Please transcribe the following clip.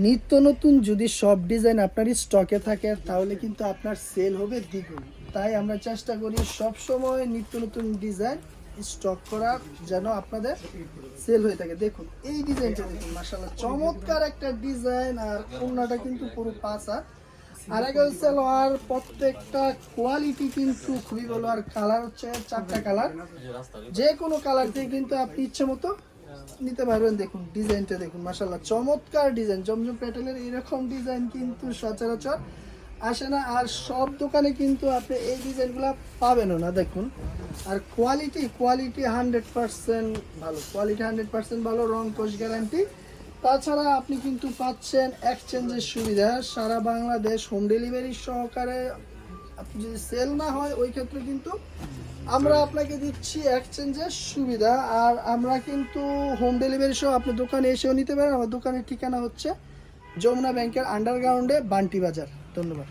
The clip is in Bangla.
নিত্য নতুন যদি সব ডিজাইন আপনার স্টকে থাকে তাহলে কিন্তু আপনার সেল হবে দ্বিগুণ। তাই আমরা চেষ্টা করি সব সময় নিত্য নতুন ডিজাইন স্টক করা, যেন আপনাদের সেল হয়ে থাকে। দেখুন এই ডিজাইনটা দেখুন, মাশাআল্লাহ চমৎকার একটা ডিজাইন। আর ওড়নাটা কিন্তু পুরো পাঁচা, আর আগে হচ্ছে আর প্রত্যেকটা কোয়ালিটি কিন্তু খুবই ভালো। আর কালার হচ্ছে 4টা কালার, যে কোনো কালার দিয়ে কিন্তু আপনি ইচ্ছে মতো নিতে পারবেন। দেখুন ডিজাইনটা দেখুন, মাশাআল্লাহ চমৎকার ডিজাইন। জমজম প্যাটেলের এরকম ডিজাইন কিন্তু সচরাচর আসে না, আর সব দোকানে কিন্তু আপনি এই ডিজাইনগুলো পাবেনও না। দেখুন আর কোয়ালিটি 100% ভালো, কোয়ালিটি 100% ভালো, রং কোশ গ্যারান্টি। তাছাড়া আপনি কিন্তু পাচ্ছেন এক্সচেঞ্জের সুবিধা সারা বাংলাদেশ, হোম ডেলিভারি সহকারে। আপনি যদি সেল না হয় ওই ক্ষেত্রে কিন্তু আমরা আপনাকে দিচ্ছি এক্সচেঞ্জের সুবিধা। আর আমরা কিন্তু হোম ডেলিভারি সহ আপনি দোকানে এসেও নিতে পারেন। আমার দোকানের ঠিকানা হচ্ছে যমুনা ব্যাংকের আন্ডারগ্রাউন্ডে, বান্টি বাজার। ধন্যবাদ।